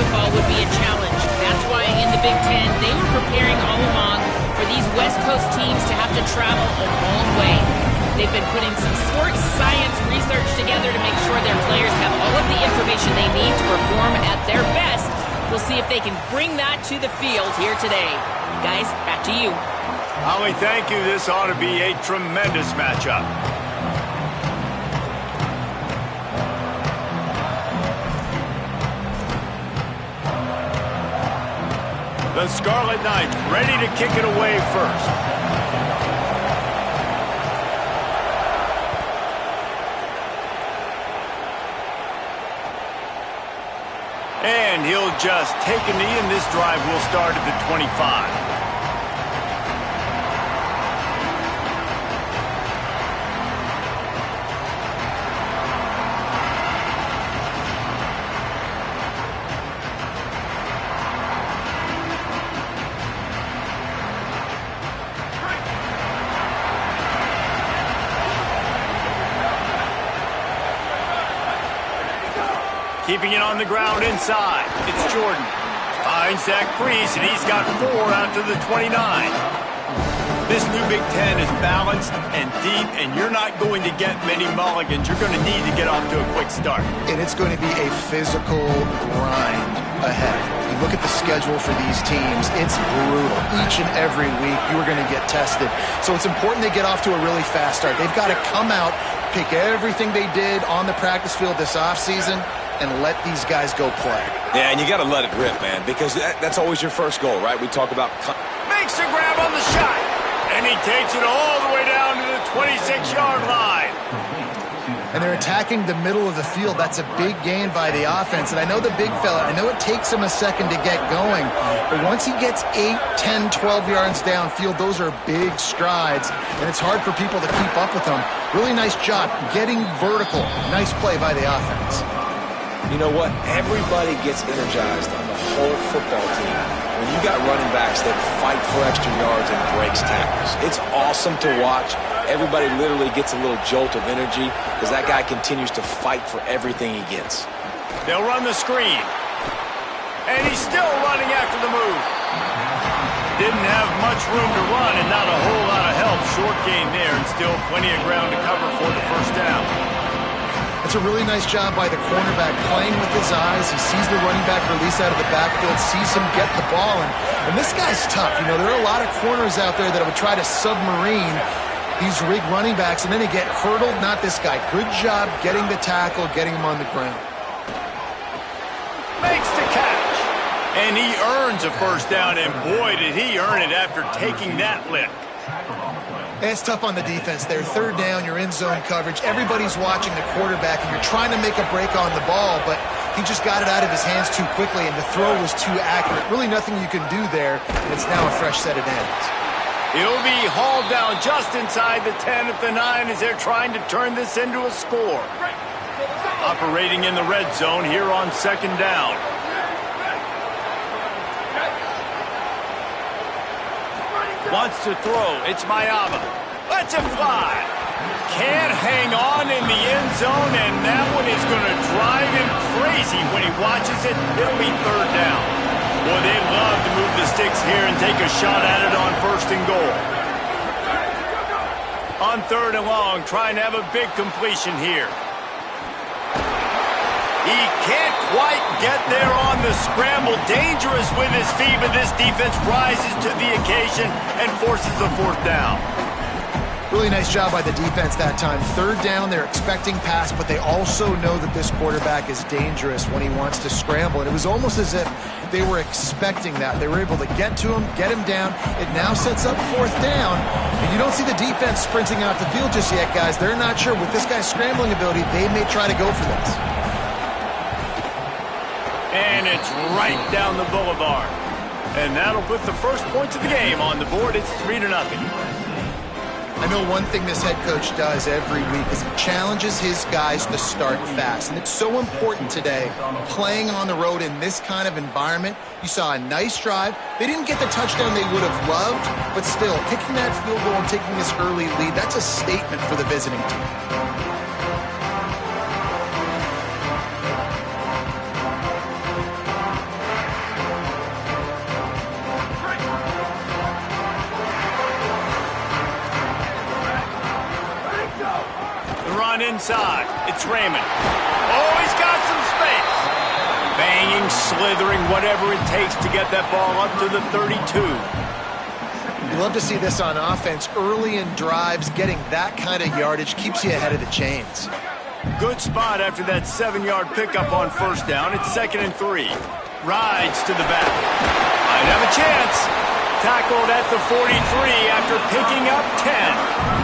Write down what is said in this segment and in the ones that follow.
football would be a challenge. That's why in the Big Ten, they were preparing all along for these West Coast teams to have to travel a long way. They've been putting some sports science research together to make sure their players have all of the information they need to perform at their best. We'll see if they can bring that to the field here today. Guys, back to you. Holly, thank you. This ought to be a tremendous matchup. The Scarlet Knights ready to kick it away first. And he'll just take a knee, and this drive will start at the 25. Keeping it on the ground inside. It's Jordan. Finds that crease, and he's got 4 out to the 29. This new Big Ten is balanced and deep, and you're not going to get many mulligans. You're going to need to get off to a quick start. And it's going to be a physical grind ahead. You look at the schedule for these teams, it's brutal. Each and every week, you are going to get tested. So it's important they get off to a really fast start. They've got to come out, pick everything they did on the practice field this offseason, and let these guys go play. Yeah, and you got to let it rip, man, because that's always your first goal, right? We talk about... Makes a grab on the shot, and he takes it all the way down to the 26-yard line. And they're attacking the middle of the field. That's a big gain by the offense. And I know the big fella, I know it takes him a second to get going, but once he gets 8, 10, 12 yards downfield, those are big strides, and it's hard for people to keep up with them. Really nice job getting vertical. Nice play by the offense. You know what? Everybody gets energized on the whole football team when you got running backs that fight for extra yards and breaks tackles. It's awesome to watch. Everybody literally gets a little jolt of energy because that guy continues to fight for everything he gets. They'll run the screen. And he's still running after the move. Didn't have much room to run and not a whole lot of help. Short gain there and still plenty of ground to cover for the first down. It's a really nice job by the cornerback playing with his eyes. He sees the running back release out of the backfield, sees him get the ball, and this guy's tough. You know, there are a lot of corners out there that would try to submarine these rig running backs, and then they get hurdled. Not this guy. Good job getting the tackle, getting him on the ground. Makes the catch, and he earns a first down, and boy, did he earn it after taking that lick. It's tough on the defense there. Third down, you're in zone coverage. Everybody's watching the quarterback, and you're trying to make a break on the ball, but he just got it out of his hands too quickly, and the throw was too accurate. Really nothing you can do there, and it's now a fresh set of downs. He'll be hauled down just inside the 10 at the 9 as they're trying to turn this into a score. Operating in the red zone here on second down. Wants to throw. It's Mayava. Lets it fly. Can't hang on in the end zone, and that one is going to drive him crazy when he watches it. It'll be third down. Boy, they love to move the sticks here and take a shot at it on first and goal. On third and long, trying to have a big completion here. He can't quite get there on the scramble. Dangerous with his feet, but this defense rises to the occasion and forces a fourth down. Really nice job by the defense that time. Third down, they're expecting pass, but they also know that this quarterback is dangerous when he wants to scramble. And it was almost as if they were expecting that. They were able to get to him, get him down. It now sets up fourth down. And you don't see the defense sprinting out the field just yet, guys. They're not sure. With this guy's scrambling ability, they may try to go for this. And it's right down the boulevard. And that'll put the first points of the game on the board. It's 3-0. I know one thing this head coach does every week is he challenges his guys to start fast. And it's so important today, playing on the road in this kind of environment. You saw a nice drive. They didn't get the touchdown they would have loved, but still, kicking that field goal and taking this early lead, that's a statement for the visiting team. inside. It's Raymond. Oh, he's got some space. Banging, slithering, whatever it takes to get that ball up to the 32. You love to see this on offense. Early in drives, getting that kind of yardage keeps you ahead of the chains. Good spot after that 7-yard pickup on first down. It's 2nd and 3. Rides to the back. Might have a chance. Tackled at the 43 after picking up 10.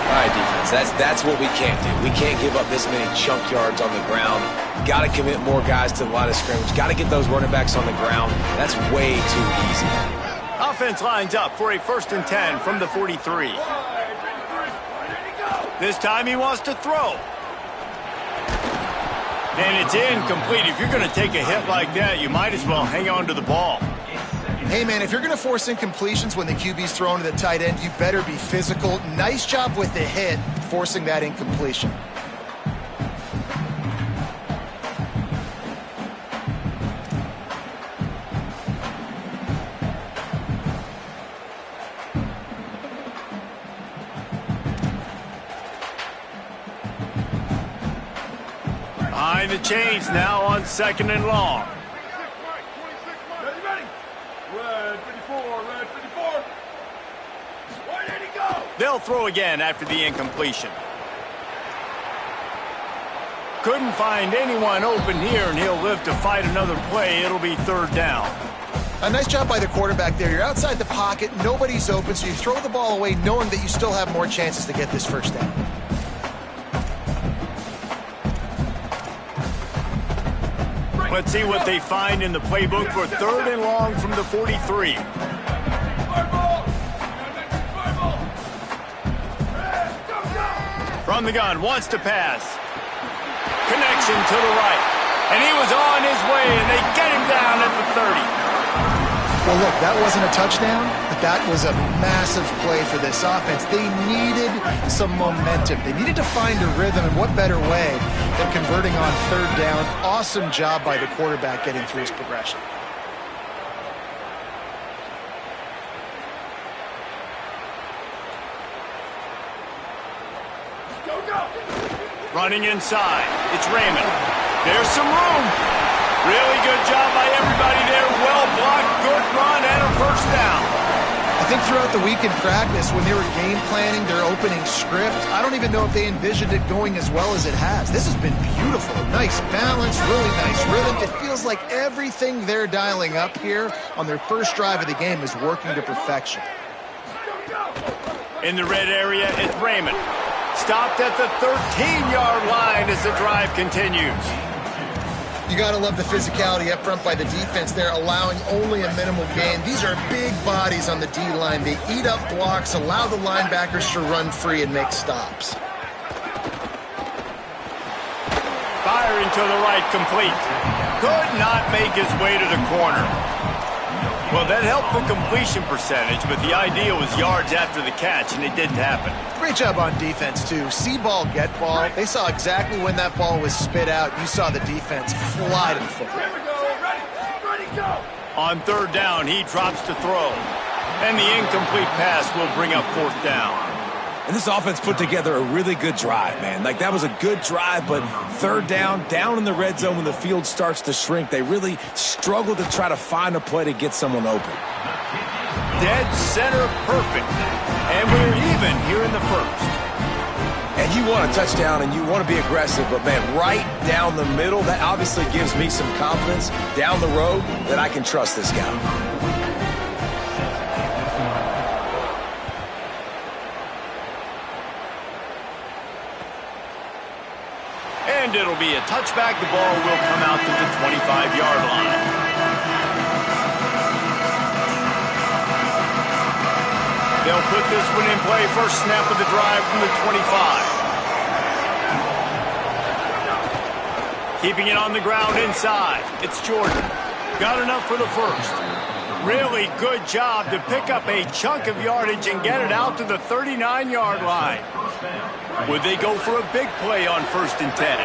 All right, defense, that's what we can't do. We can't give up this many chunk yards on the ground. Got to commit more guys to the line of scrimmage. Got to get those running backs on the ground. That's way too easy. Offense lines up for a 1st and 10 from the 43. This time he wants to throw. And it's incomplete. If you're going to take a hit like that, you might as well hang on to the ball. Hey, man, if you're going to force incompletions when the QB's throwing to the tight end, you better be physical. Nice job with the hit, forcing that incompletion. Behind the chains now on 2nd and long. They'll throw again after the incompletion. Couldn't find anyone open here, and he'll live to fight another play. It'll be 3rd down. A nice job by the quarterback there. You're outside the pocket, nobody's open, so you throw the ball away knowing that you still have more chances to get this 1st down. Let's see what they find in the playbook for 3rd and long from the 43. From the gun, wants to pass. Connection to the right. And he was on his way, and they get him down at the 30. Well, look, that wasn't a touchdown, but that was a massive play for this offense. They needed some momentum. They needed to find a rhythm, and what better way than converting on 3rd down. Awesome job by the quarterback getting through his progression. Running inside. It's Raymond. There's some room. Really good job by everybody there. Well blocked, good run, and a 1st down. I think throughout the week in practice, when they were game planning their opening script, I don't even know if they envisioned it going as well as it has. This has been beautiful. Nice balance, really nice rhythm. It feels like everything they're dialing up here on their first drive of the game is working to perfection. In the red area, it's Raymond. Stopped at the 13-yard line as the drive continues. You got to love the physicality up front by the defense there, allowing only a minimal gain. These are big bodies on the D-line. They eat up blocks, allow the linebackers to run free and make stops. Firing to the right, complete. Could not make his way to the corner. Well, that helped the completion percentage, but the idea was yards after the catch, and it didn't happen. Great job on defense, too. See ball, get ball. They saw exactly when that ball was spit out. You saw the defense fly to the football. Ready, go! On 3rd down, he drops to throw. And the incomplete pass will bring up 4th down. And this offense put together a really good drive, man. Like, that was a good drive, but 3rd down in the red zone when the field starts to shrink, they really struggle to try to find a play to get someone open. Dead center perfect. And we're even here in the 1st. And you want a touchdown and you want to be aggressive, but, man, right down the middle, that obviously gives me some confidence down the road that I can trust this guy. And it'll be a touchback. The ball will come out to the 25-yard line. They'll put this one in play. First snap of the drive from the 25. Keeping it on the ground inside. It's Jordan. Got enough for the 1st. Really good job to pick up a chunk of yardage and get it out to the 39-yard line. Would they go for a big play on 1st and 10?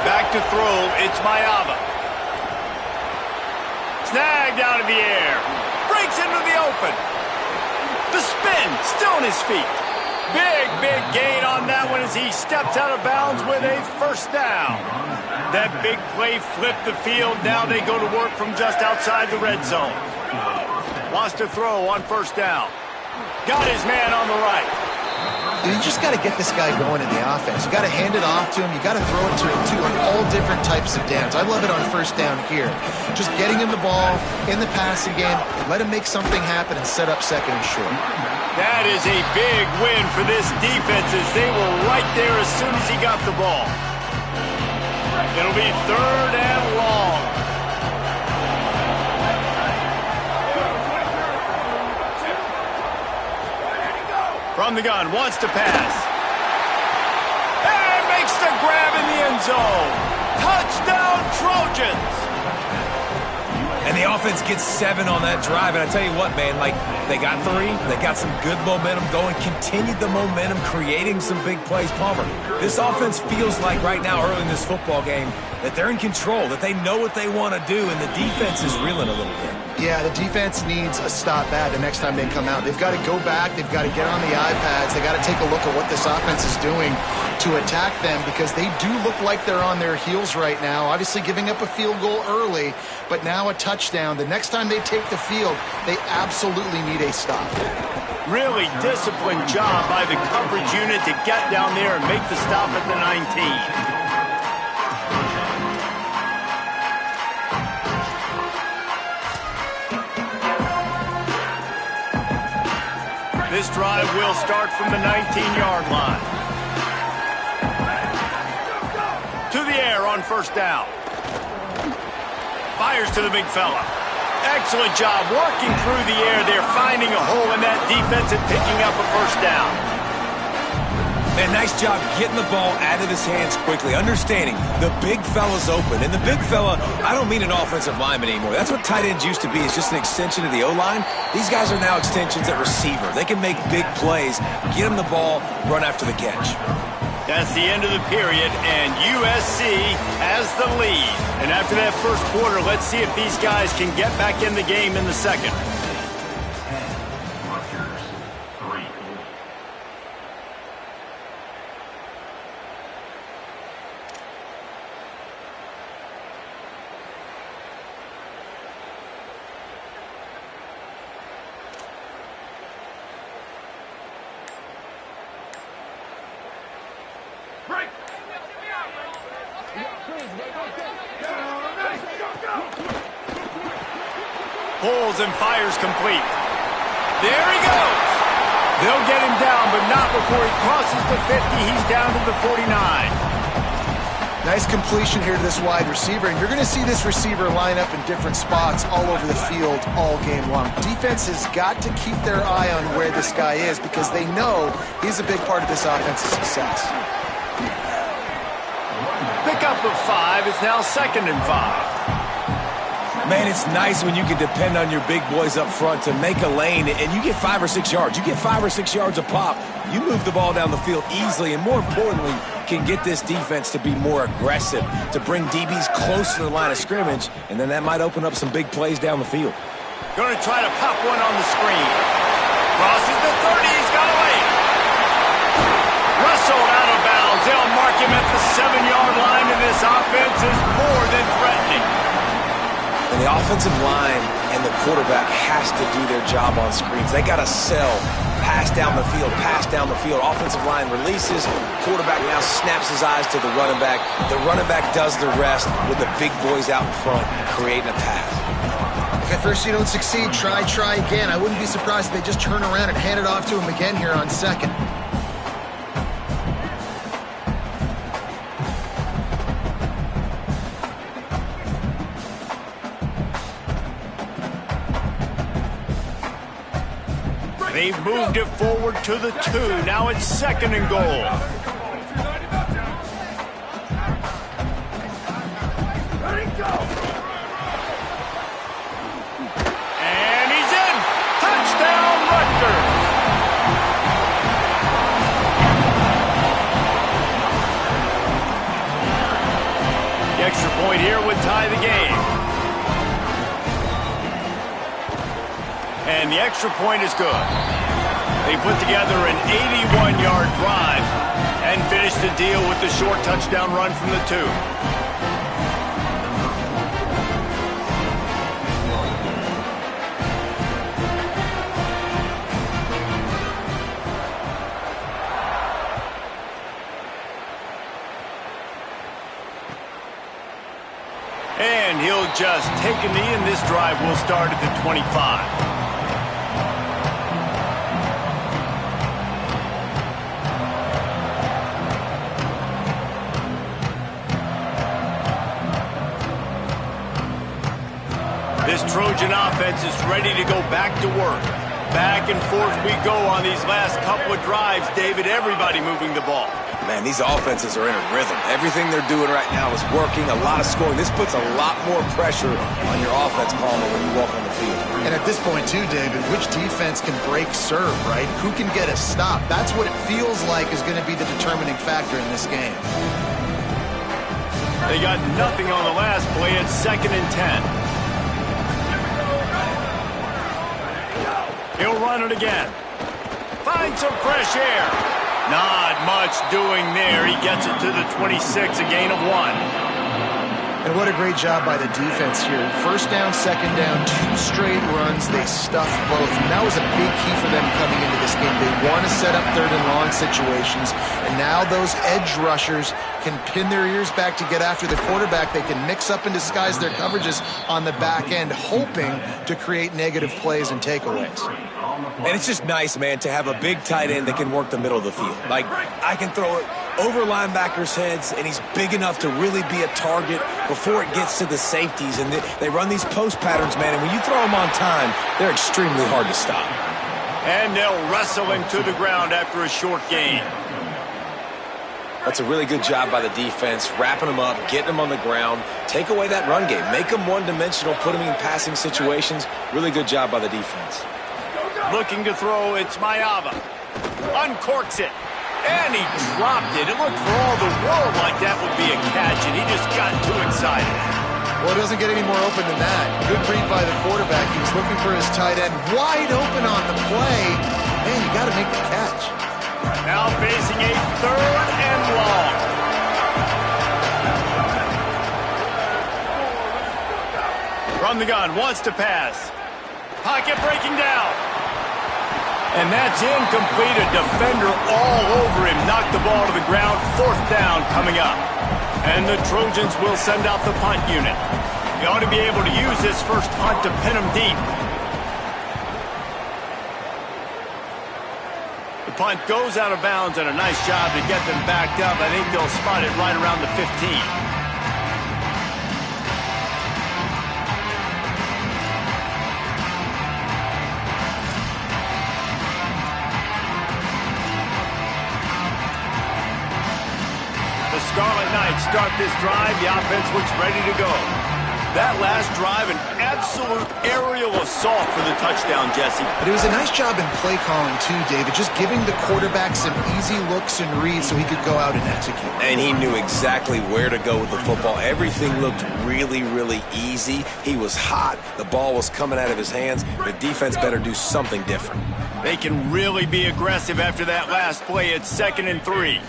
Back to throw, it's Mayava. Snagged out of the air. Breaks gets into the open. The spin, still on his feet. Big gain on that one as he steps out of bounds with a first down. That big play flipped the field. Now they go to work from just outside the red zone. Wants to throw on first down. Got his man on the right. You just got to get this guy going in the offense. You got to hand it off to him. You got to throw it to him, too, on all different types of downs. I love it on first down here. Just getting him the ball in the passing game, let him make something happen and set up second and short. That is a big win for this defense as they were right there as soon as he got the ball. It'll be third and long. From the gun, wants to pass. And makes the grab in the end zone. Touchdown, Trojans! And the offense gets 7 on that drive. And I tell you what, man, like, they got 3. They got some good momentum going. Continued the momentum, creating some big plays. Palmer, this offense feels like right now, early in this football game, that they're in control, that they know what they want to do, and the defense is reeling a little bit. Yeah, the defense needs a stop bad the next time they come out. They've got to go back. They've got to get on the iPads. They've got to take a look at what this offense is doing to attack them because they do look like they're on their heels right now. Obviously giving up a field goal early, but now a touchdown. The next time they take the field, they absolutely need a stop. Really disciplined job by the coverage unit to get down there and make the stop at the 19. This drive will start from the 19-yard line. To the air on first down. Fires to the big fella. Excellent job working through the air. They're finding a hole in that defense and picking up a first down. Man, nice job getting the ball out of his hands quickly, understanding the big fella's open. And the big fella, I don't mean an offensive lineman anymore. That's what tight ends used to be, is just an extension of the O-line. These guys are now extensions at receiver. They can make big plays, get him the ball, run after the catch. That's the end of the period, and USC has the lead. And after that first quarter, let's see if these guys can get back in the game in the second. Rutgers, 3. Break! Pulls and fires complete. There he goes. They'll get him down, but not before he crosses the 50. He's down to the 49. Nice completion here to this wide receiver, and you're going to see this receiver line up in different spots all over the field all game long. Defense has got to keep their eye on where this guy is because they know he's a big part of this offense's success. Pickup of 5. It's now 2nd and 5. Man, it's nice when you can depend on your big boys up front to make a lane, and you get 5 or 6 yards. You get 5 or 6 yards a pop. You move the ball down the field easily, and more importantly, can get this defense to be more aggressive, to bring DBs close to the line of scrimmage, and then that might open up some big plays down the field. Going to try to pop one on the screen. Crosses the 30. He's got away. Wrestled out of bounds. They'll mark him at the 7-yard line, and this offense is more than threatening. And the offensive line and the quarterback has to do their job on screens. They got to sell. Pass down the field, pass down the field. Offensive line releases. Quarterback now snaps his eyes to the running back. The running back does the rest with the big boys out in front creating a pass. At first you don't succeed, try again. I wouldn't be surprised if they just turn around and hand it off to him again here on 2nd. They've moved it forward to the 2. Now it's 2nd and goal. And he's in. Touchdown, Rutgers. The extra point here would tie the game. And the extra point is good. They put together an 81-yard drive and finished the deal with the short touchdown run from the 2. And he'll just take a knee, and this drive will start at the 25. This Trojan offense is ready to go back to work. Back and forth we go on these last couple of drives, David. Everybody moving the ball. Man, these offenses are in a rhythm. Everything they're doing right now is working, a lot of scoring. This puts a lot more pressure on your offense, Palmer, when you walk on the field. And at this point, too, David, which defense can break serve, right? Who can get a stop? That's what it feels like is going to be the determining factor in this game. They got nothing on the last play. It's 2nd and 10. He'll run it again. Find some fresh air. Not much doing there. He gets it to the 26, a gain of 1. And what a great job by the defense here. 1st down, 2nd down, 2 straight runs. They stuffed both. And that was a big key for them coming into this game. They want to set up 3rd and long situations. And now those edge rushers can pin their ears back to get after the quarterback. They can mix up and disguise their coverages on the back end, hoping to create negative plays and takeaways. And it's just nice, man, to have a big tight end that can work the middle of the field. Like, I can throw it over linebackers' heads, and he's big enough to really be a target before it gets to the safeties. And they run these post patterns, man, and when you throw them on time, they're extremely hard to stop. And they'll wrestle him to the ground after a short gain. That's a really good job by the defense, wrapping them up, getting them on the ground. Take away that run game. Make them one-dimensional, put them in passing situations. Really good job by the defense. Looking to throw, it's Mayava. Uncorks it. And he dropped it. It looked for all the world like that would be a catch, and he just got too excited. Well, it doesn't get any more open than that. Good read by the quarterback. He was looking for his tight end wide open on the play. Man, you got to make the catch. Now facing a 3rd and long. From the gun, wants to pass. Pocket breaking down. And that's incomplete. A defender all over him. Knocked the ball to the ground. 4th down coming up. And the Trojans will send out the punt unit. They ought to be able to use this first punt to pin them deep. The punt goes out of bounds, and a nice job to get them backed up. I think they'll spot it right around the 15. Scarlet Knights start this drive. The offense looks ready to go. That last drive, an absolute aerial assault for the touchdown, Jesse. But it was a nice job in play calling, too, David. Just giving the quarterback some easy looks and reads so he could go out and execute. And he knew exactly where to go with the football. Everything looked really, really easy. He was hot. The ball was coming out of his hands. The defense better do something different. They can really be aggressive after that last play. It's 2nd and 3.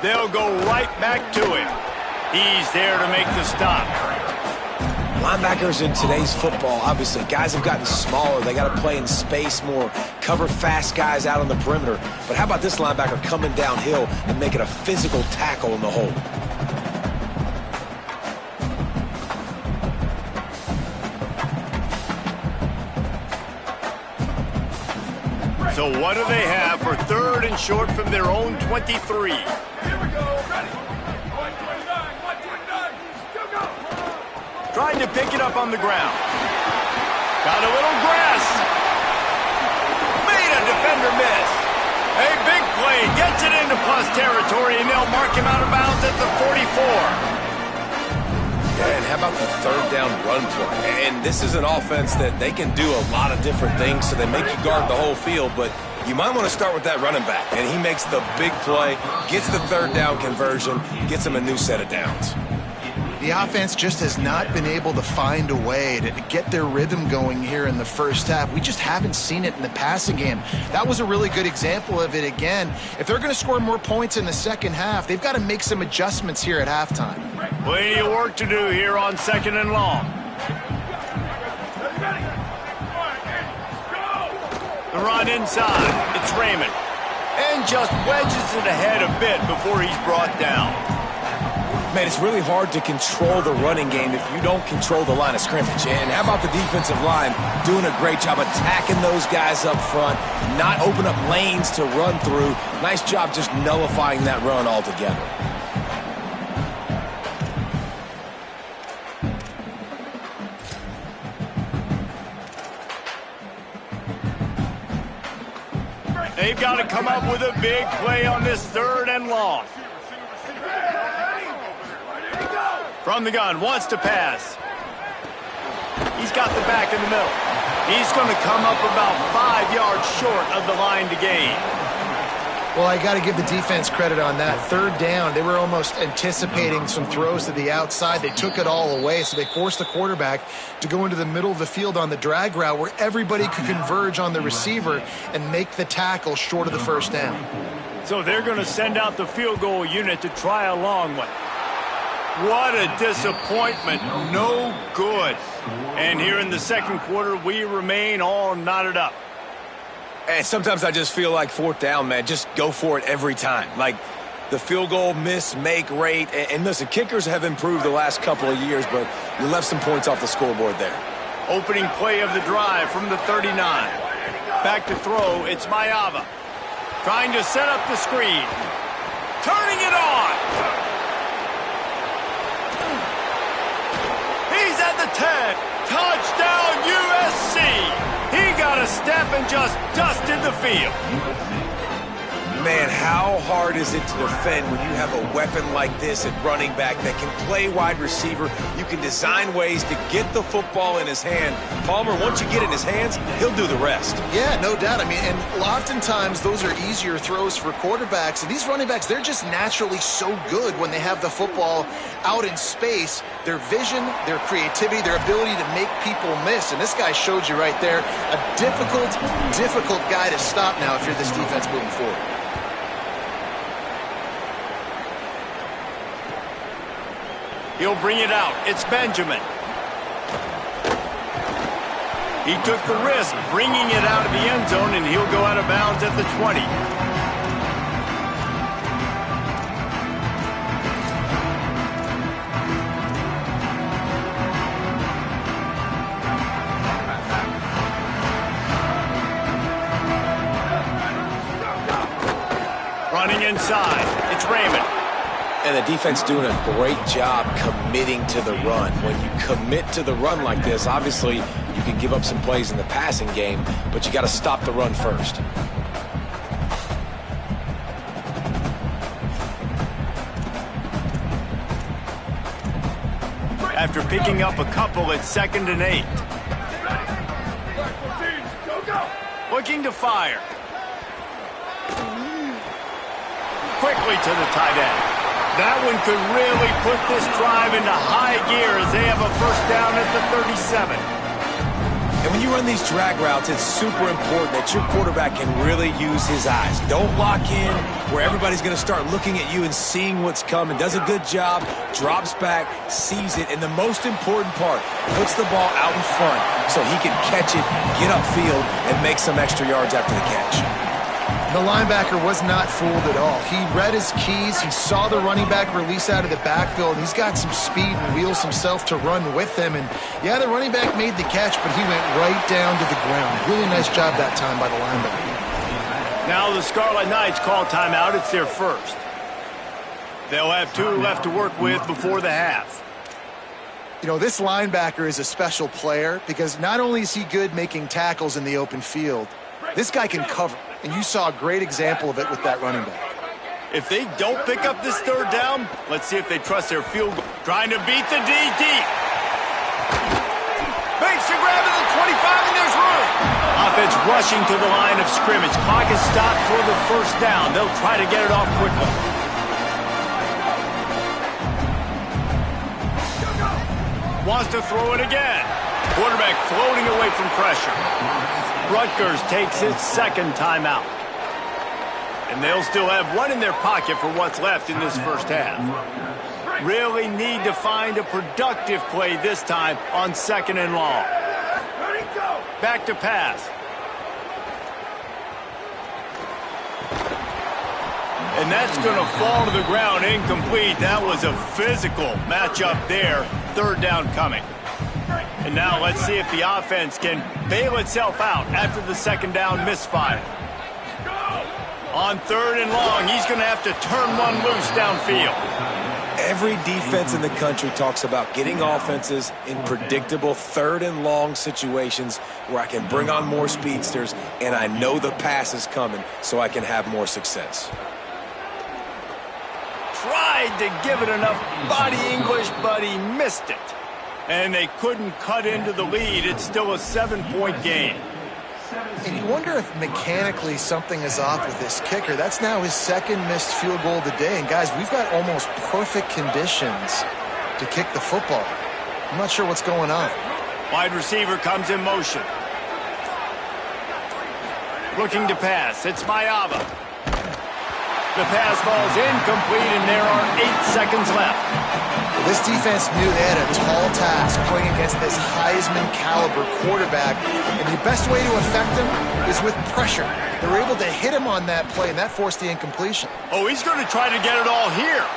They'll go right back to him. He's there to make the stop. Linebackers in today's football, obviously, guys have gotten smaller. They got to play in space more, cover fast guys out on the perimeter. But how about this linebacker coming downhill and making a physical tackle in the hole? So what do they have for 3rd and short from their own 23? Tried to pick it up on the ground. Got a little grass. Made a defender miss. A big play. Gets it into plus territory, and they'll mark him out of bounds at the 44. Yeah, and how about the 3rd down run play? And this is an offense that they can do a lot of different things, so they make you guard the whole field, but you might want to start with that running back. And he makes the big play, gets the 3rd down conversion, gets him a new set of downs. The offense just has not been able to find a way to get their rhythm going here in the first half. We just haven't seen it in the passing game. That was a really good example of it again. If they're going to score more points in the second half, they've got to make some adjustments here at halftime. Plenty of work to do here on 2nd and long. The run inside. It's Raymond. And just wedges it ahead a bit before he's brought down. Man, it's really hard to control the running game if you don't control the line of scrimmage. And how about the defensive line doing a great job attacking those guys up front, not open up lanes to run through. Nice job just nullifying that run altogether. They've got to come up with a big play on this 3rd and long. From the gun, wants to pass. He's got the back in the middle. He's going to come up about 5 yards short of the line to gain. Well, I got to give the defense credit on that. 3rd down, they were almost anticipating some throws to the outside. They took it all away, so they forced the quarterback to go into the middle of the field on the drag route where everybody could converge on the receiver and make the tackle short of the 1st down. So they're going to send out the field goal unit to try a long one. What a disappointment. No good. And here in the 2nd quarter, we remain all knotted up. And sometimes I just feel like 4th down, man, just go for it every time. Like the field goal miss-make rate. And listen, kickers have improved the last couple of years, but you left some points off the scoreboard there. Opening play of the drive from the 39. Back to throw, it's Mayava. Trying to set up the screen. Turning it on. He's at the 10. Touchdown, USC. He got a step and just dusted the field. Man, how hard is it to defend when you have a weapon like this at running back that can play wide receiver? You can design ways to get the football in his hand. Palmer, once you get it in his hands, he'll do the rest. Yeah, no doubt. I mean, and oftentimes those are easier throws for quarterbacks. And these running backs, they're just naturally so good when they have the football out in space. Their vision, their creativity, their ability to make people miss. And this guy showed you right there, a difficult guy to stop now if you're this defense moving forward. He'll bring it out. It's Benjamin. He took the risk bringing it out of the end zone, and he'll go out of bounds at the 20. Running inside. It's Raymond. And the defense doing a great job committing to the run. When you commit to the run like this, obviously you can give up some plays in the passing game, but you got to stop the run first. After picking up a couple, it's 2nd and 8. Looking to fire. Quickly to the tight end. That one could really put this drive into high gear as they have a 1st down at the 37. And when you run these drag routes, it's super important that your quarterback can really use his eyes. Don't lock in where everybody's going to start looking at you and seeing what's coming. Does a good job, drops back, sees it, and the most important part, puts the ball out in front so he can catch it, get upfield, and make some extra yards after the catch. The linebacker was not fooled at all. He read his keys. He saw the running back release out of the backfield. He's got some speed and wheels himself to run with them. And, yeah, the running back made the catch, but he went right down to the ground. Really nice job that time by the linebacker. Now the Scarlet Knights call timeout. It's their first. They'll have 2 left to work with before the half. You know, this linebacker is a special player because not only is he good making tackles in the open field, this guy can cover. And you saw a great example of it with that running back. If they don't pick up this 3rd down, let's see if they trust their field goal. Trying to beat the D deep. Makes the grab at the 25, and there's room. Offense rushing to the line of scrimmage. Clock is stopped for the 1st down. They'll try to get it off quickly. Wants to throw it again. Quarterback floating away from pressure. Rutgers takes its second timeout. And they'll still have one in their pocket for what's left in this first half. Really need to find a productive play this time on 2nd and long. Back to pass. And that's going to fall to the ground incomplete. That was a physical matchup there. 3rd down coming. And now let's see if the offense can bail itself out after the 2nd down misfire. On 3rd and long, he's going to have to turn one loose downfield. Every defense in the country talks about getting offenses in predictable 3rd and long situations where I can bring on more speedsters and I know the pass is coming so I can have more success. Tried to give it enough body English, but he missed it. And they couldn't cut into the lead. It's still a 7-point game. And you wonder if mechanically something is off with this kicker. That's now his 2nd missed field goal of the day. And guys, we've got almost perfect conditions to kick the football. I'm not sure what's going on. Wide receiver comes in motion. Looking to pass. It's Mayava. The pass falls incomplete, and there are 8 seconds left. This defense knew they had a tall task playing against this Heisman-caliber quarterback, and the best way to affect him is with pressure. They were able to hit him on that play, and that forced the incompletion. Oh, he's going to try to get it all here.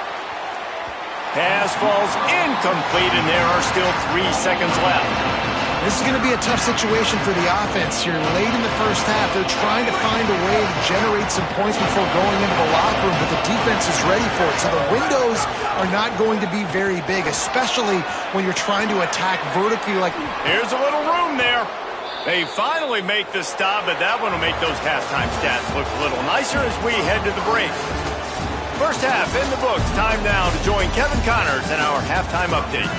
Pass falls incomplete, and there are still 3 seconds left. This is going to be a tough situation for the offense here. Late in the first half, they're trying to find a way to generate some points before going into the locker room, but the defense is ready for it. So the windows are not going to be very big, especially when you're trying to attack vertically like... Here's a little room there. They finally make the stop, but that one will make those halftime stats look a little nicer as we head to the break. First half in the books. Time now to join Kevin Connors in our halftime update.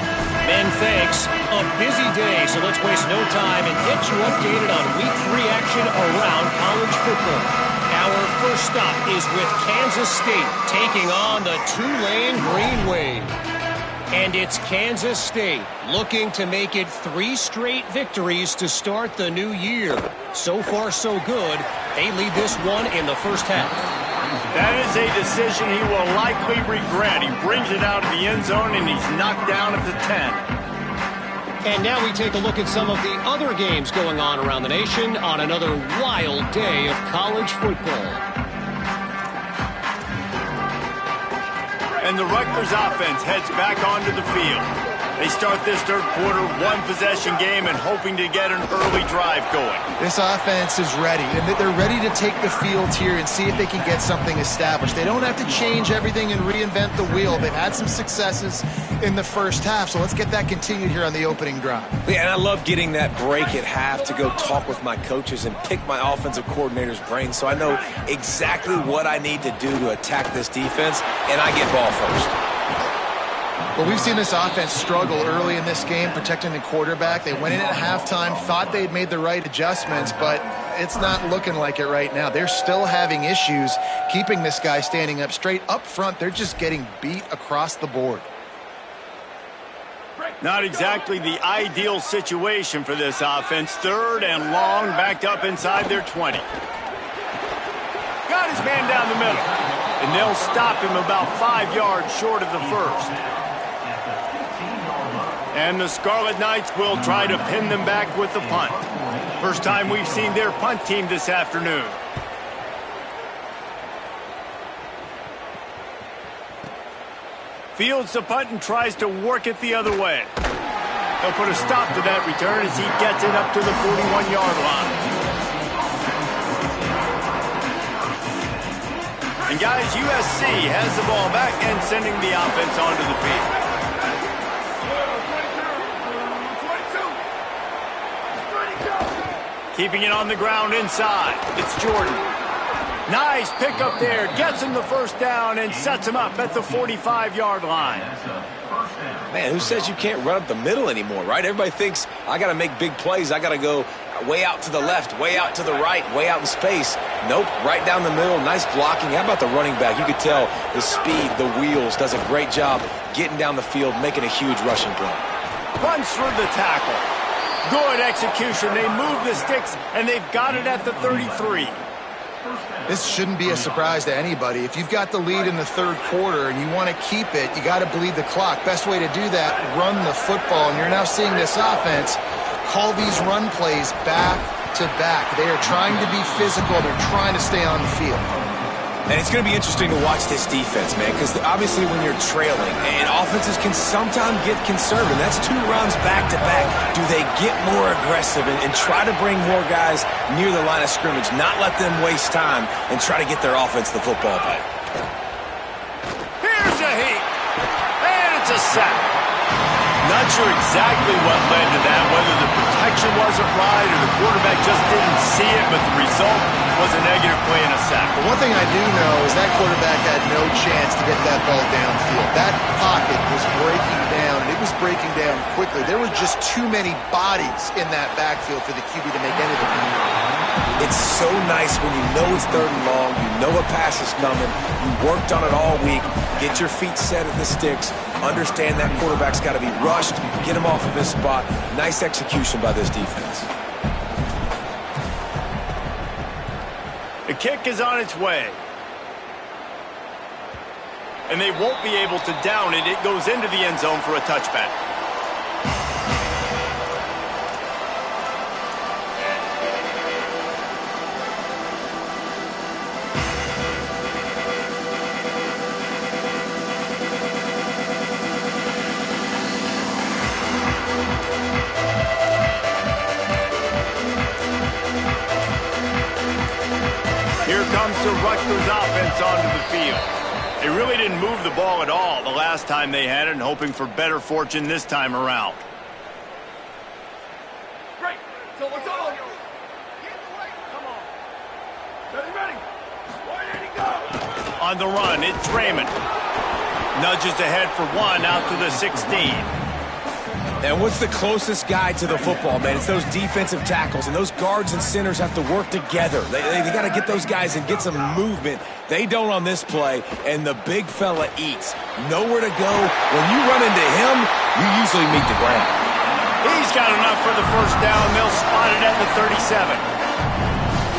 Men, thanks. A busy day, so let's waste no time and get you updated on Week 3 action around college football. Our first stop is with Kansas State taking on the Tulane Green Wave. And it's Kansas State looking to make it 3 straight victories to start the new year. So far, so good. They lead this one in the first half. That is a decision he will likely regret. He brings it out of the end zone, and he's knocked down at the 10. And now we take a look at some of the other games going on around the nation on another wild day of college football. And the Rutgers offense heads back onto the field. They start this 3rd quarter, 1-possession game, and hoping to get an early drive going. This offense is ready, and they're ready to take the field here and see if they can get something established. They don't have to change everything and reinvent the wheel. They've had some successes in the first half, so let's get that continued here on the opening drive. Yeah, and I love getting that break at half to go talk with my coaches and pick my offensive coordinator's brain so I know exactly what I need to do to attack this defense, and I get ball first. Well, we've seen this offense struggle early in this game, protecting the quarterback. They went in at halftime, thought they'd made the right adjustments, but it's not looking like it right now. They're still having issues keeping this guy standing up straight. Up front, they're just getting beat across the board. Not exactly the ideal situation for this offense. 3rd and long, backed up inside their 20. Got his man down the middle, and they'll stop him about 5 yards short of the first. And the Scarlet Knights will try to pin them back with the punt. First time we've seen their punt team this afternoon. Fields the punt and tries to work it the other way. They'll put a stop to that return as he gets it up to the 41-yard line. And guys, USC has the ball back and sending the offense onto the field. Keeping it on the ground inside. It's Jordan. Nice pickup there. Gets him the first down and sets him up at the 45-yard line. Man, who says you can't run up the middle anymore, right? Everybody thinks I got to make big plays. I got to go way out to the left, way out to the right, way out in space. Nope, right down the middle. Nice blocking. How about the running back? You could tell the speed, the wheels, does a great job getting down the field, making a huge rushing play. runs through the tackle. Good execution. They move the sticks, and they've got it at the 33. This shouldn't be a surprise to anybody. If you've got the lead in the third quarter and you want to keep it, you got to bleed the clock. Best way to do that, run the football. And you're now seeing this offense call these run plays back to back. They are trying to be physical. They're trying to stay on the field. And it's going to be interesting to watch this defense, man, because obviously when you're trailing, and offenses can sometimes get conservative. That's 2 runs back-to-back. Do they get more aggressive and try to bring more guys near the line of scrimmage, not let them waste time, and try to get their offense the football back? Here's a heat, and it's a sack. Not sure exactly what led to that, whether the protection wasn't right or the quarterback just didn't see it, but the result was a negative play and a sack. But one thing I do know is that quarterback had no chance to get that ball downfield. That pocket was breaking down, and it was breaking down quickly. There were just too many bodies in that backfield for the QB to make anything happen. It's so nice when you know it's 3rd and long, you know a pass is coming, you worked on it all week, get your feet set at the sticks, understand that quarterback's got to be rushed, get him off of his spot. Nice execution by this defense. The kick is on its way. And they won't be able to down it. It goes into the end zone for a touchback. Here comes the Rutgers offense onto the field. They really didn't move the ball at all the last time they had it, and hoping for better fortune this time around. Great. So what's on? Come on. Ready? Where did he go? On the run, it's Raymond. Nudges ahead for 1 out to the 16. And what's the closest guy to the football, man? It's those defensive tackles, and those guards and centers have to work together. They got to get those guys and get some movement. They don't on this play, and the big fella eats. Nowhere to go. When you run into him, you usually meet the ground. He's got enough for the first down. They'll spot it at the 37.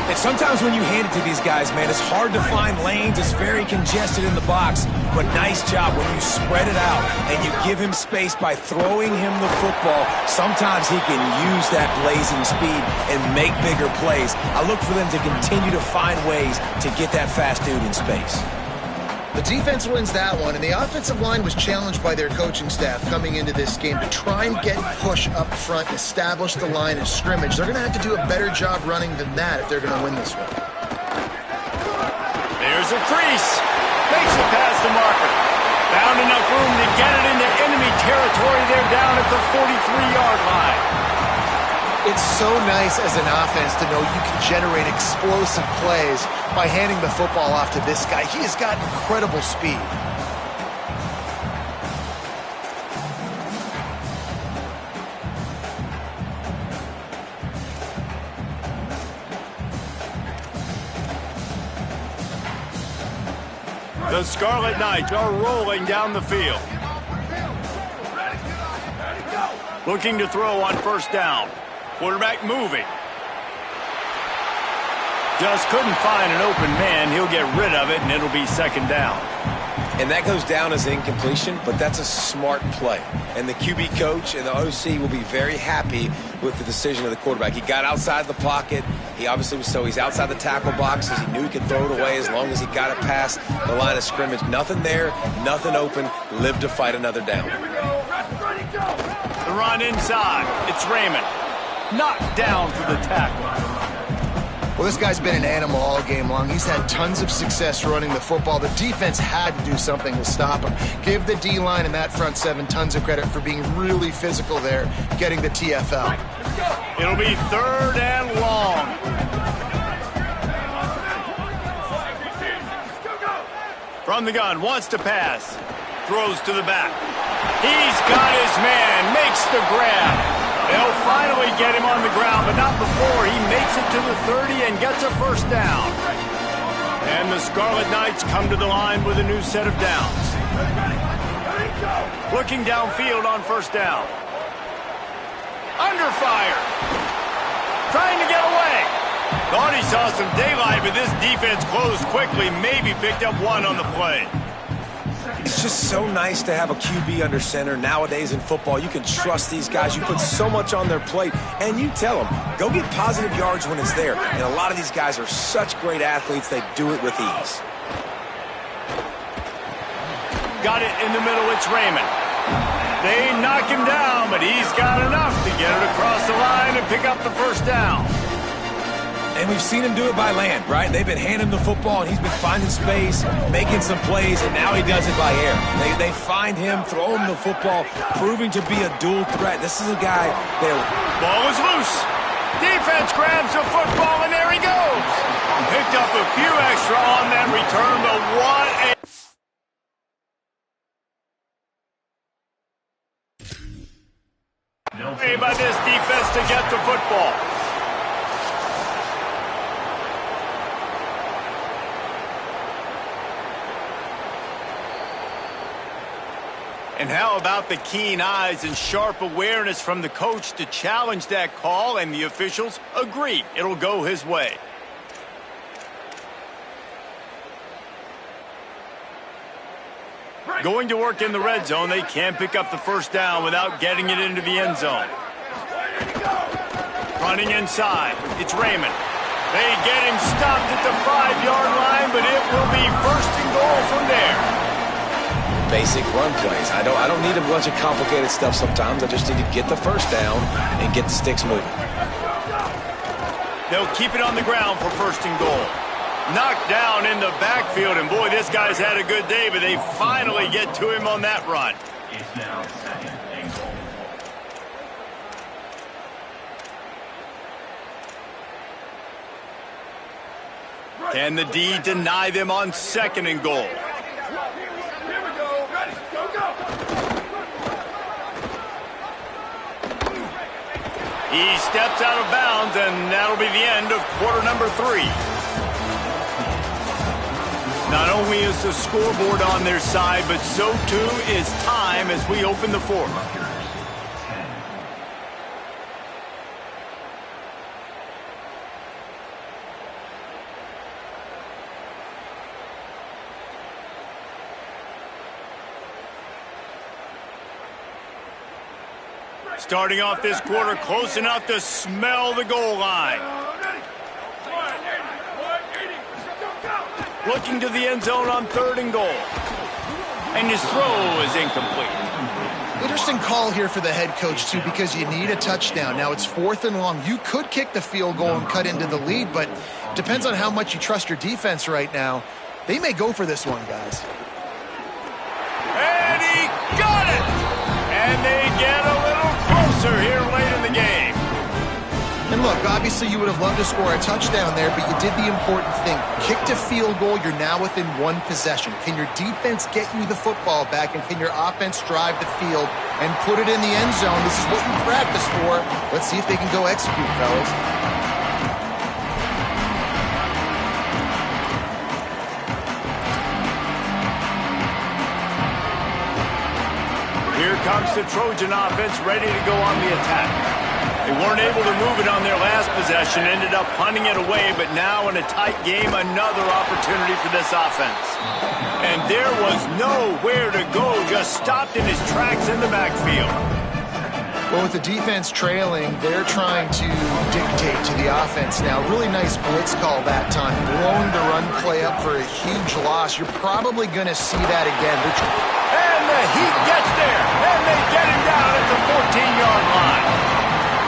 And sometimes when you hand it to these guys, man, it's hard to find lanes. It's very congested in the box. But nice job when you spread it out and you give him space by throwing him the football. Sometimes he can use that blazing speed and make bigger plays. I look for them to continue to find ways to get that fast dude in space. The defense wins that one, and the offensive line was challenged by their coaching staff coming into this game to try and get push up front and establish the line of scrimmage. They're going to have to do a better job running than that if they're going to win this one. There's a crease. Makes it past the marker. Found enough room to get it into enemy territory. They're down at the 43-yard line. It's so nice as an offense to know you can generate explosive plays by handing the football off to this guy. He has got incredible speed. The Scarlet Knights are rolling down the field. Looking to throw on first down. Quarterback moving. Just couldn't find an open man. He'll get rid of it, and it'll be second down. And that goes down as incompletion, but that's a smart play. And the QB coach and the OC will be very happy with the decision of the quarterback. He got outside the pocket. He obviously was he's outside the tackle boxes. He knew he could throw it away as long as he got it past the line of scrimmage. Nothing there, nothing open. Lived to fight another down. The run inside. It's Raymond. Knocked down for the tackle. Well, this guy's been an animal all game long. He's had tons of success running the football. The defense had to do something to stop him. Give the D-line and that front seven tons of credit for being really physical there, getting the TFL. It'll be third and long. From the gun, wants to pass. Throws to the back. He's got his man, makes the grab. They'll finally get him on the ground, but not before he makes it to the 30 and gets a first down. And the Scarlet Knights come to the line with a new set of downs. Looking downfield on first down. Under fire. Trying to get away. Thought he saw some daylight, but this defense closed quickly. Maybe picked up one on the play. It's just so nice to have a QB under center. Nowadays in football, you can trust these guys. You put so much on their plate, and you tell them, go get positive yards when it's there. And a lot of these guys are such great athletes, they do it with ease. Got it in the middle, it's Raymond. They knock him down, but he's got enough to get it across the line and pick up the first down. And we've seen him do it by land, right? They've been handing him the football, and he's been finding space, making some plays, and now he does it by air. They find him, throw him the football, proving to be a dual threat. This is a guy that... Ball is loose. Defense grabs the football, and there he goes. Picked up a few extra on that return, but what a... way by this defense to get the football. And how about the keen eyes and sharp awareness from the coach to challenge that call, and the officials agree it'll go his way. Going to work in the red zone, they can't pick up the first down without getting it into the end zone. Running inside, it's Raymond. They get him stopped at the 5-yard line, but it will be first and goal from there. Basic run plays. I don't need a bunch of complicated stuff sometimes. I just need to get the first down and get the sticks moving. They'll keep it on the ground for first and goal. Knocked down in the backfield, and boy, this guy's had a good day, but they finally get to him on that run. It's now second and goal. Can the D deny them on second and goal? Here we go. Ready. Go, go. He steps out of bounds, and that'll be the end of quarter number 3. Not only is the scoreboard on their side, but so too is time as we open the fourth. Starting off this quarter close enough to smell the goal line. Looking to the end zone on third and goal. And his throw is incomplete. Interesting call here for the head coach, too, because you need a touchdown. Now, it's 4th and long. You could kick the field goal and cut into the lead, but depends on how much you trust your defense right now. They may go for this one, guys. And he got it! And they get a little closer here late in the game. And look, obviously you would have loved to score a touchdown there, but you did the important thing. Kicked a field goal, you're now within one possession. Can your defense get you the football back, and can your offense drive the field and put it in the end zone? This is what you practice for. Let's see if they can go execute, fellas. Here comes the Trojan offense ready to go on the attack. They weren't able to move it on their last possession, ended up punting it away, but now in a tight game, another opportunity for this offense. And there was nowhere to go, just stopped in his tracks in the backfield. Well, with the defense trailing, they're trying to dictate to the offense now. Really nice blitz call that time. Blowing the run play up for a huge loss. You're probably going to see that again. And the Heat gets there, and they get him down at the 14-yard line.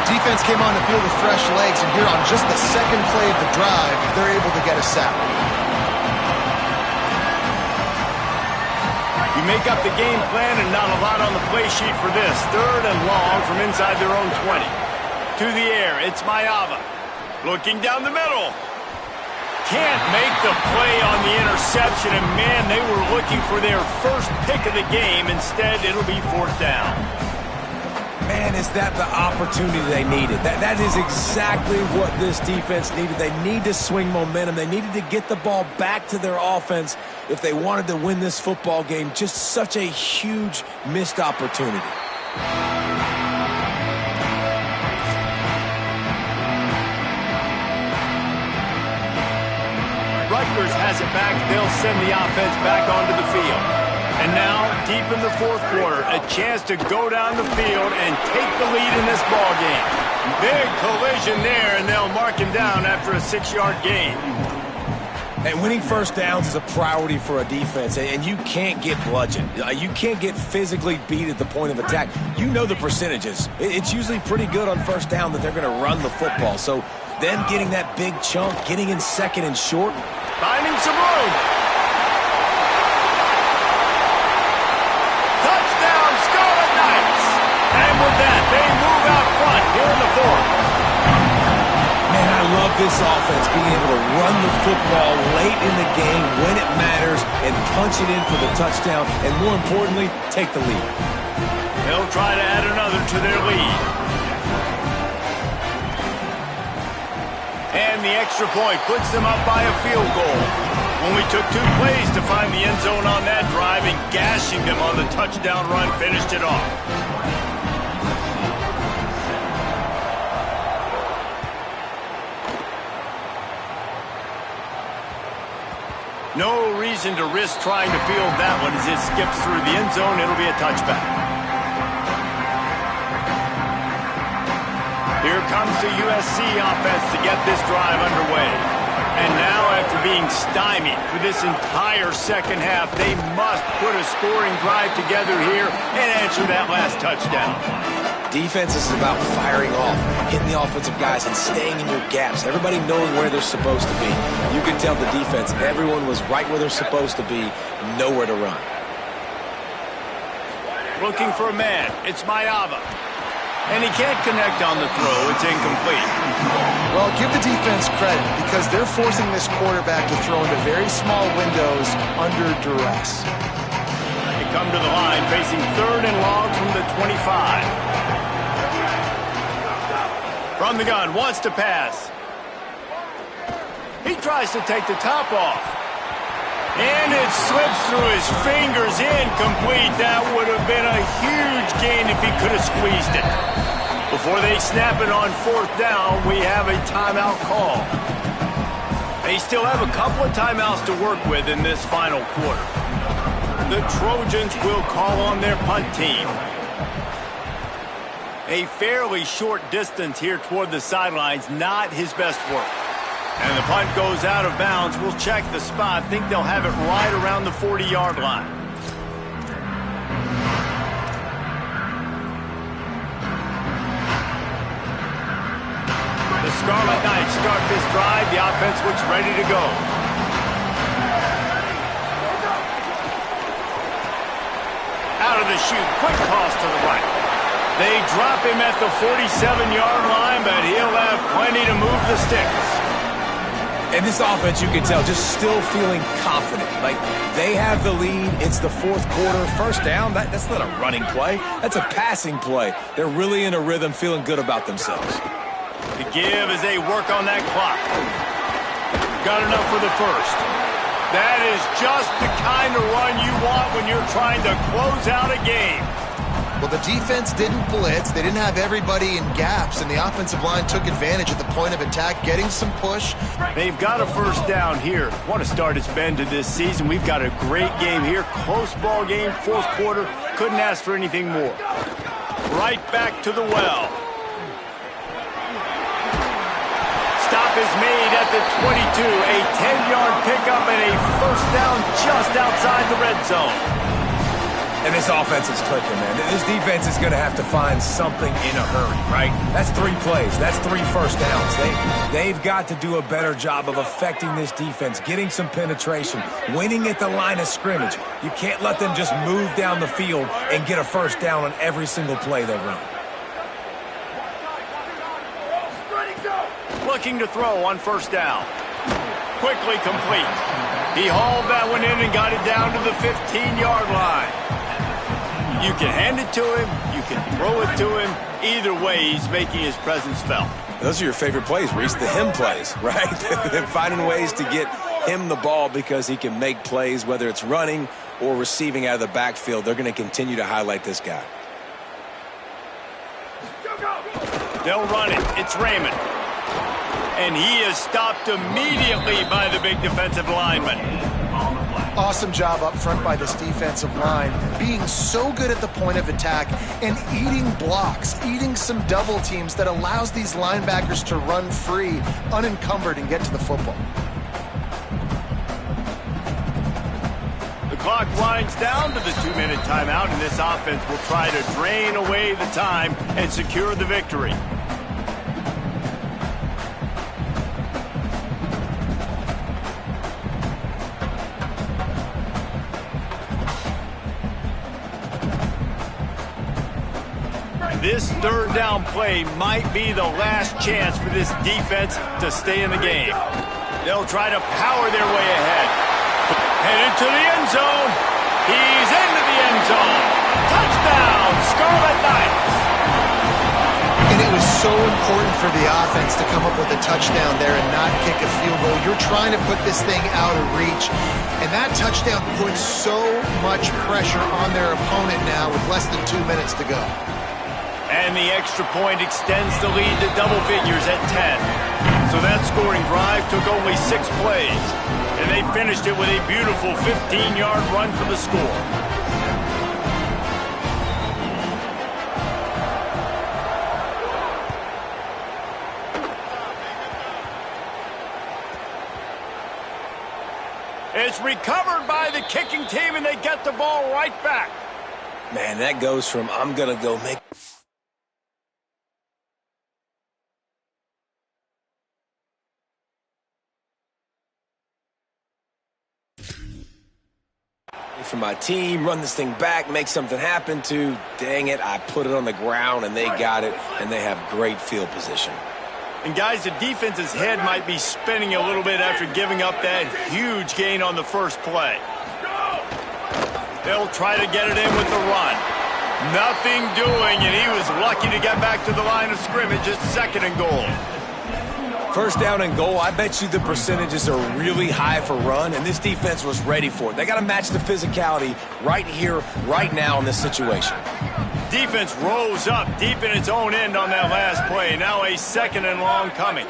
Defense came on the field with fresh legs, and here on just the second play of the drive, they're able to get a sack. You make up the game plan, and not a lot on the play sheet for this. Third and long from inside their own 20. To the air, it's Mayava. Looking down the middle. Can't make the play on the interception, and man, they were looking for their first pick of the game. Instead, it'll be 4th down. Man, is that the opportunity they needed. That is exactly what this defense needed. They need to swing momentum. They needed to get the ball back to their offense if they wanted to win this football game. Just such a huge missed opportunity. Rutgers has it back. They'll send the offense back onto the field. And now, deep in the fourth quarter, a chance to go down the field and take the lead in this ball game. Big collision there, and they'll mark him down after a 6-yard gain. And winning first downs is a priority for a defense, and you can't get bludgeoned. You can't get physically beat at the point of attack. You know the percentages. It's usually pretty good on first down that they're going to run the football. So them getting that big chunk, getting in second and short. Finding some room. Touchdown, Scarlet Knights. And with that, they move out front here in the fourth. Man, I love this offense, being able to run the football late in the game when it matters and punch it in for the touchdown, and more importantly, take the lead. They'll try to add another to their lead. And the extra point puts them up by a field goal. Only took 2 plays to find the end zone on that drive, and gashing them on the touchdown run finished it off. No reason to risk trying to field that one as it skips through the end zone. It'll be a touchback. Here comes the USC offense to get this drive underway. And now, after being stymied for this entire second half, they must put a scoring drive together here and answer that last touchdown. Defense is about firing off, hitting the offensive guys, and staying in your gaps. Everybody knowing where they're supposed to be. You can tell the defense, everyone was right where they're supposed to be, nowhere to run. Looking for a man. It's Mayava. And he can't connect on the throw. It's incomplete. Well, give the defense credit because they're forcing this quarterback to throw into very small windows under duress. They come to the line facing 3rd and long from the 25. From the gun, wants to pass. He tries to take the top off. And it slips through his fingers, incomplete. That would have been a huge gain if he could have squeezed it. Before they snap it on 4th down, we have a timeout call. They still have a couple of timeouts to work with in this final quarter. The Trojans will call on their punt team. A fairly short distance here toward the sidelines, not his best work. And the punt goes out of bounds. We'll check the spot. Think they'll have it right around the 40-yard line. The Scarlet Knights start this drive. The offense looks ready to go. Out of the chute, quick toss to the right. They drop him at the 47-yard line, but he'll have plenty to move the sticks. And this offense, you can tell, just still feeling confident. Like, they have the lead. It's the 4th quarter. First down, that's not a running play. That's a passing play. They're really in a rhythm, feeling good about themselves. The give as they work on that clock. Got enough for the first. That is just the kind of run you want when you're trying to close out a game. Well, the defense didn't blitz. They didn't have everybody in gaps, and the offensive line took advantage at the point of attack, getting some push. They've got a first down here. What a start it's been to this season. We've got a great game here. Close ball game, 4th quarter. Couldn't ask for anything more. Right back to the well. Stop is made at the 22. A 10-yard pickup and a first down just outside the red zone. And this offense is clicking, man. This defense is going to have to find something in a hurry, right? That's 3 plays. That's 3 first downs. They've got to do a better job of affecting this defense, getting some penetration, winning at the line of scrimmage. You can't let them just move down the field and get a first down on every single play they run. Looking to throw on first down. Quickly complete. He hauled that one in and got it down to the 15-yard line. You can hand it to him. You can throw it to him. Either way, he's making his presence felt. Those are your favorite plays, Reese, the him plays, right? Finding ways to get him the ball because he can make plays, whether it's running or receiving out of the backfield. They're going to continue to highlight this guy. They'll run it. It's Raymond. and he is stopped immediately by the big defensive lineman. Awesome job up front by this defensive line, being so good at the point of attack and eating blocks, eating some double teams that allows these linebackers to run free, unencumbered, and get to the football. The clock winds down to the 2-minute timeout, and this offense will try to drain away the time and secure the victory. This third down play might be the last chance for this defense to stay in the game. They'll try to power their way ahead. Headed to the end zone. He's into the end zone. Touchdown, Scarlet Knights. And it was so important for the offense to come up with a touchdown there and not kick a field goal. You're trying to put this thing out of reach. And that touchdown puts so much pressure on their opponent now with less than 2 minutes to go. And the extra point extends the lead to double figures at 10. So that scoring drive took only 6 plays. And they finished it with a beautiful 15-yard run for the score. It's recovered by the kicking team, and they get the ball right back. Man, that goes from I'm going to go make... for my team, run this thing back, make something happen to, dang it, I put it on the ground and they got it, and they have great field position. And guys, the defense's head might be spinning a little bit after giving up that huge gain on the first play. They'll try to get it in with the run. Nothing doing, and he was lucky to get back to the line of scrimmage. Just 2nd and goal. First down and goal, I bet you the percentages are really high for run, and this defense was ready for it. They got to match the physicality right here, right now in this situation. Defense rose up deep in its own end on that last play. Now a 2nd and long coming.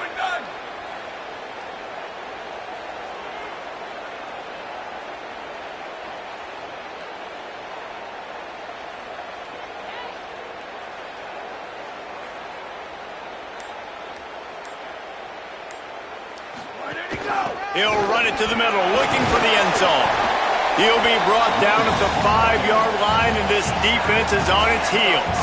He'll run it to the middle, looking for the end zone. He'll be brought down at the 5-yard line, and this defense is on its heels.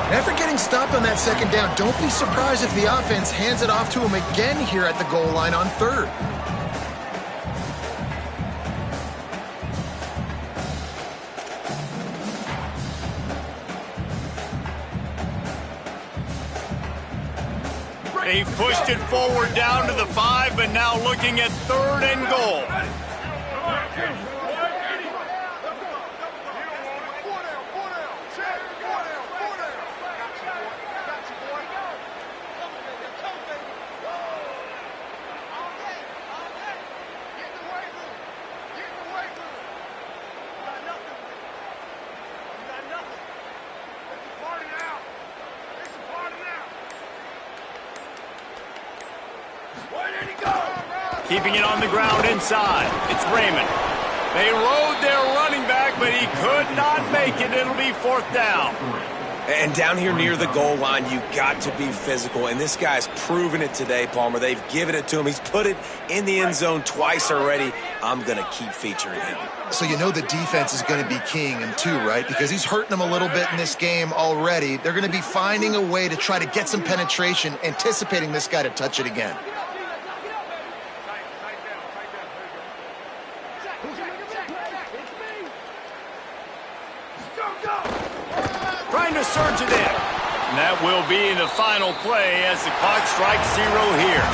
After getting stopped on that 2nd down, don't be surprised if the offense hands it off to him again here at the goal line on 3rd. He pushed it forward down to the 5, but now looking at 3rd and goal. Keeping it on the ground inside. It's Raymond. They rode their running back, but he could not make it. It'll be 4th down. And down here near the goal line, you got to be physical. And this guy's proven it today, Palmer. They've given it to him. He's put it in the end zone twice already. I'm going to keep featuring him. So you know the defense is going to be keying him too, right? Because he's hurting them a little bit in this game already. They're going to be finding a way to try to get some penetration, anticipating this guy to touch it again. Trying to surge it in. And that will be the final play as the clock strikes 0 here.